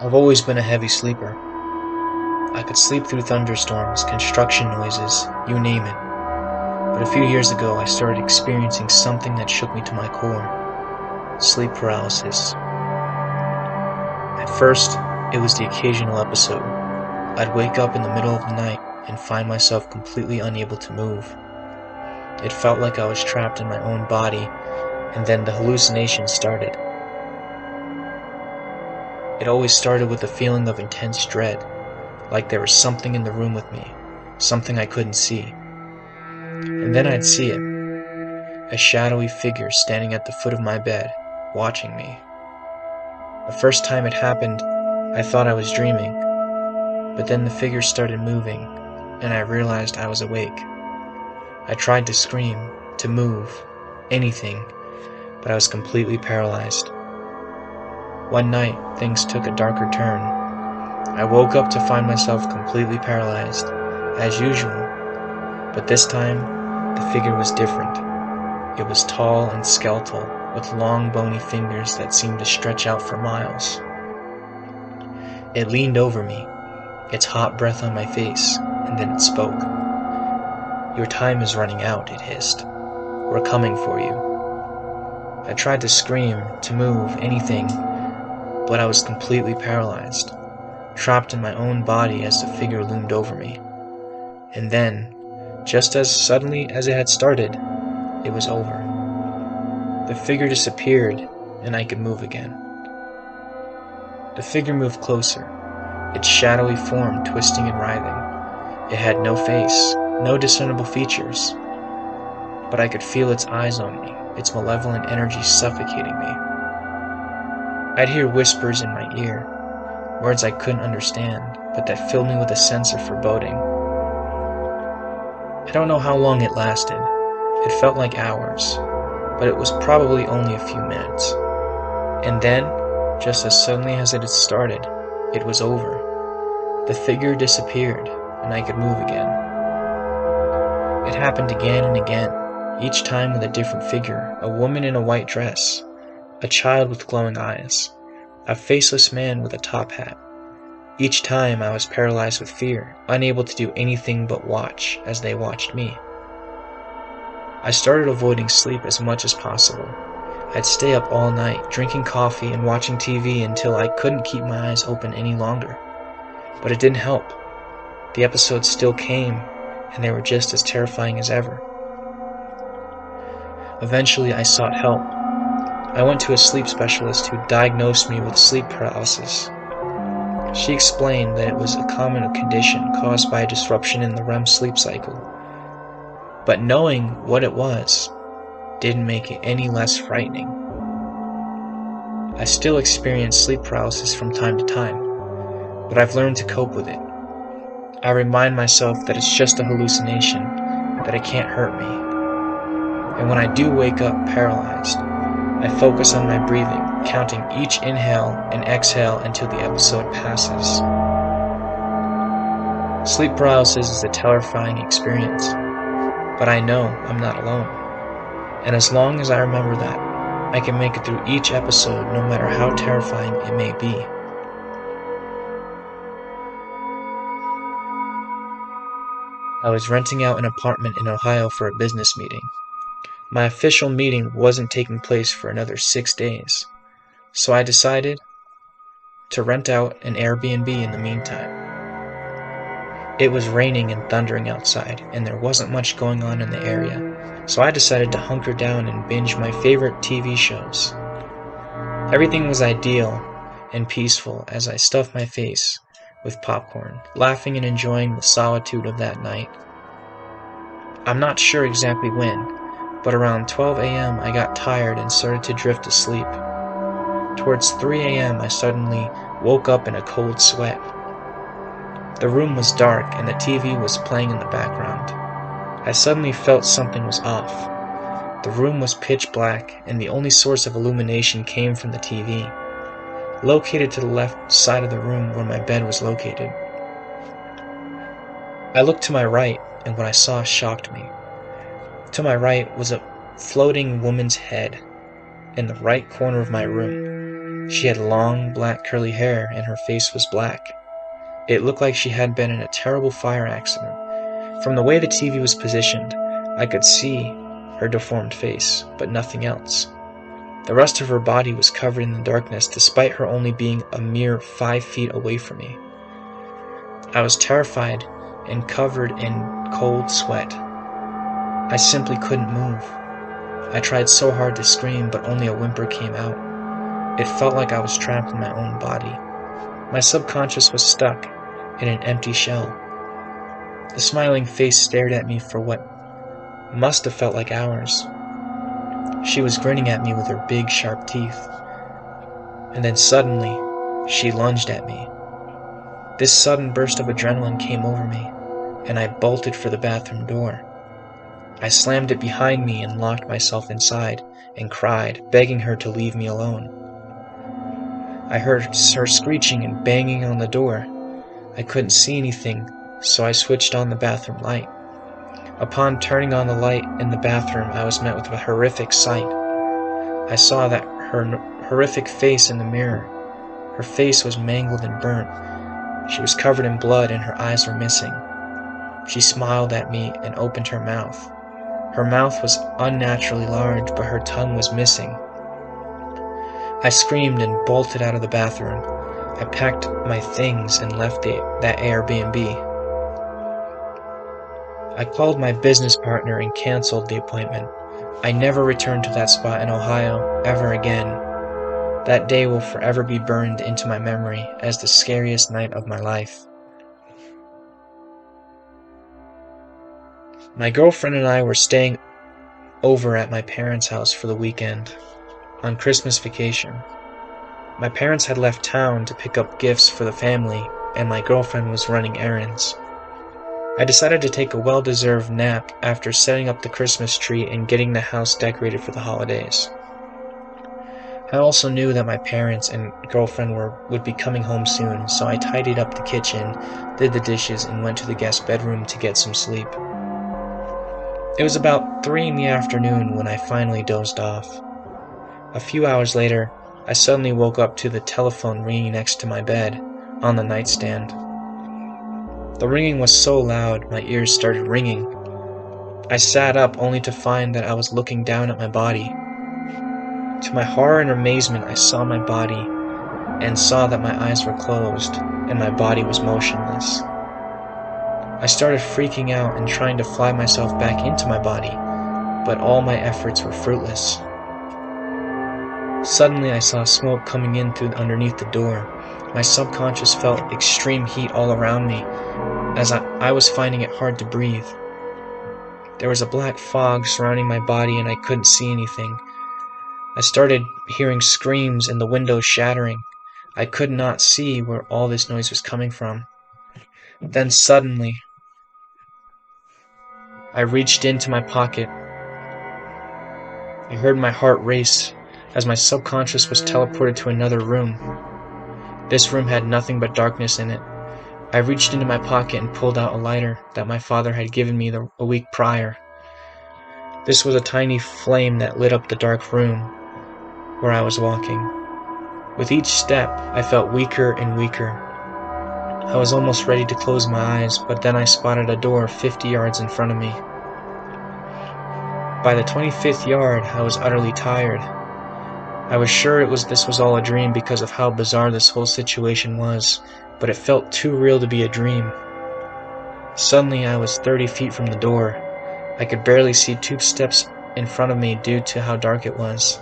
I've always been a heavy sleeper. I could sleep through thunderstorms, construction noises, you name it. But a few years ago I started experiencing something that shook me to my core. Sleep paralysis. At first, it was the occasional episode. I'd wake up in the middle of the night and find myself completely unable to move. It felt like I was trapped in my own body, and then the hallucinations started. It always started with a feeling of intense dread, like there was something in the room with me, something I couldn't see. And then I'd see it, a shadowy figure standing at the foot of my bed, watching me. The first time it happened, I thought I was dreaming, but then the figure started moving, and I realized I was awake. I tried to scream, to move, anything, but I was completely paralyzed. One night, things took a darker turn. I woke up to find myself completely paralyzed, as usual, but this time, the figure was different. It was tall and skeletal, with long bony fingers that seemed to stretch out for miles. It leaned over me, its hot breath on my face, and then it spoke. "Your time is running out," it hissed. "We're coming for you." I tried to scream, to move, anything, but I was completely paralyzed, trapped in my own body as the figure loomed over me. And then, just as suddenly as it had started, it was over. The figure disappeared, and I could move again. The figure moved closer, its shadowy form twisting and writhing. It had no face, no discernible features, but I could feel its eyes on me, its malevolent energy suffocating me. I'd hear whispers in my ear, words I couldn't understand, but that filled me with a sense of foreboding. I don't know how long it lasted. It felt like hours, but it was probably only a few minutes. And then, just as suddenly as it had started, it was over. The figure disappeared, and I could move again. It happened again and again, each time with a different figure, a woman in a white dress, a child with glowing eyes, a faceless man with a top hat. Each time I was paralyzed with fear, unable to do anything but watch as they watched me. I started avoiding sleep as much as possible. I'd stay up all night, drinking coffee and watching TV until I couldn't keep my eyes open any longer. But it didn't help. The episodes still came, and they were just as terrifying as ever. Eventually, I sought help. I went to a sleep specialist who diagnosed me with sleep paralysis. She explained that it was a common condition caused by a disruption in the REM sleep cycle. But knowing what it was didn't make it any less frightening. I still experience sleep paralysis from time to time, but I've learned to cope with it. I remind myself that it's just a hallucination, that it can't hurt me. And when I do wake up paralyzed, I focus on my breathing, counting each inhale and exhale until the episode passes. Sleep paralysis is a terrifying experience, but I know I'm not alone. And as long as I remember that, I can make it through each episode no matter how terrifying it may be. I was renting out an apartment in Ohio for a business meeting. My official meeting wasn't taking place for another 6 days, so I decided to rent out an Airbnb in the meantime. It was raining and thundering outside, and there wasn't much going on in the area, so I decided to hunker down and binge my favorite TV shows. Everything was ideal and peaceful as I stuffed my face with popcorn, laughing and enjoying the solitude of that night. I'm not sure exactly when, but around 12 a.m. I got tired and started to drift asleep. Towards 3 a.m. I suddenly woke up in a cold sweat. The room was dark and the TV was playing in the background. I suddenly felt something was off. The room was pitch black and the only source of illumination came from the TV, located to the left side of the room where my bed was located. I looked to my right and what I saw shocked me. To my right was a floating woman's head in the right corner of my room. She had long, black curly hair, and her face was black. It looked like she had been in a terrible fire accident. From the way the TV was positioned, I could see her deformed face, but nothing else. The rest of her body was covered in the darkness, despite her only being a mere 5 feet away from me. I was terrified and covered in cold sweat. I simply couldn't move. I tried so hard to scream, but only a whimper came out. It felt like I was trapped in my own body. My subconscious was stuck in an empty shell. The smiling face stared at me for what must have felt like hours. She was grinning at me with her big, sharp teeth. And then suddenly, she lunged at me. This sudden burst of adrenaline came over me, and I bolted for the bathroom door. I slammed it behind me and locked myself inside and cried, begging her to leave me alone. I heard her screeching and banging on the door. I couldn't see anything, so I switched on the bathroom light. Upon turning on the light in the bathroom, I was met with a horrific sight. I saw her horrific face in the mirror. Her face was mangled and burnt. She was covered in blood and her eyes were missing. She smiled at me and opened her mouth. Her mouth was unnaturally large, but her tongue was missing. I screamed and bolted out of the bathroom. I packed my things and left that Airbnb. I called my business partner and canceled the appointment. I never returned to that spot in Ohio ever again. That day will forever be burned into my memory as the scariest night of my life. My girlfriend and I were staying over at my parents' house for the weekend, on Christmas vacation. My parents had left town to pick up gifts for the family, and my girlfriend was running errands. I decided to take a well-deserved nap after setting up the Christmas tree and getting the house decorated for the holidays. I also knew that my parents and girlfriend would be coming home soon, so I tidied up the kitchen, did the dishes, and went to the guest bedroom to get some sleep. It was about 3 in the afternoon when I finally dozed off. A few hours later, I suddenly woke up to the telephone ringing next to my bed, on the nightstand. The ringing was so loud, my ears started ringing. I sat up only to find that I was looking down at my body. To my horror and amazement, I saw my body and saw that my eyes were closed and my body was motionless. I started freaking out and trying to fly myself back into my body, but all my efforts were fruitless. Suddenly, I saw smoke coming in through underneath the door. My subconscious felt extreme heat all around me, as I was finding it hard to breathe. There was a black fog surrounding my body and I couldn't see anything. I started hearing screams and the windows shattering. I could not see where all this noise was coming from. Then suddenly, I reached into my pocket. I heard my heart race as my subconscious was teleported to another room. This room had nothing but darkness in it. I reached into my pocket and pulled out a lighter that my father had given me a week prior. This was a tiny flame that lit up the dark room where I was walking. With each step, I felt weaker and weaker. I was almost ready to close my eyes, but then I spotted a door 50 yards in front of me. By the 25th yard, I was utterly tired. I was sure this was all a dream because of how bizarre this whole situation was, but it felt too real to be a dream. Suddenly, I was 30 feet from the door. I could barely see 2 steps in front of me due to how dark it was.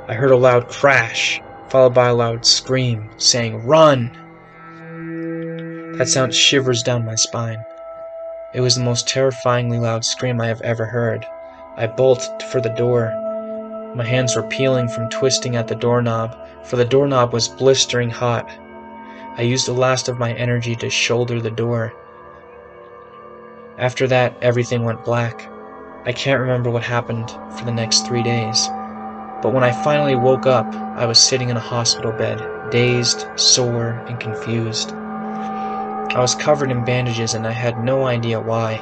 I heard a loud crash, followed by a loud scream, saying, "Run!" That sent shivers down my spine. It was the most terrifyingly loud scream I have ever heard. I bolted for the door. My hands were peeling from twisting at the doorknob, for the doorknob was blistering hot. I used the last of my energy to shoulder the door. After that, everything went black. I can't remember what happened for the next 3 days. But when I finally woke up, I was sitting in a hospital bed, dazed, sore, and confused. I was covered in bandages and I had no idea why.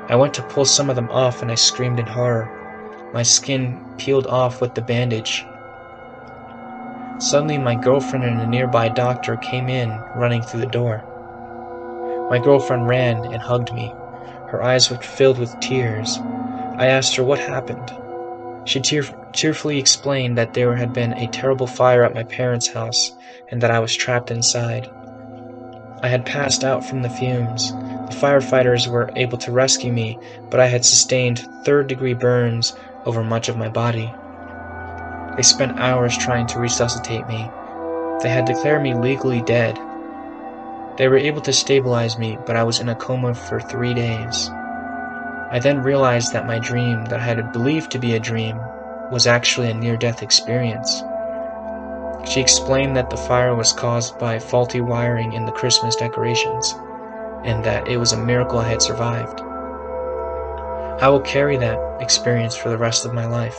I went to pull some of them off and I screamed in horror. My skin peeled off with the bandage. Suddenly, my girlfriend and a nearby doctor came in, running through the door. My girlfriend ran and hugged me. Her eyes were filled with tears. I asked her what happened. She tearfully explained that there had been a terrible fire at my parents' house and that I was trapped inside. I had passed out from the fumes. The firefighters were able to rescue me, but I had sustained third-degree burns over much of my body. They spent hours trying to resuscitate me. They had declared me legally dead. They were able to stabilize me, but I was in a coma for 3 days. I then realized that my dream, that I had believed to be a dream, was actually a near-death experience. She explained that the fire was caused by faulty wiring in the Christmas decorations, and that it was a miracle I had survived. I will carry that experience for the rest of my life.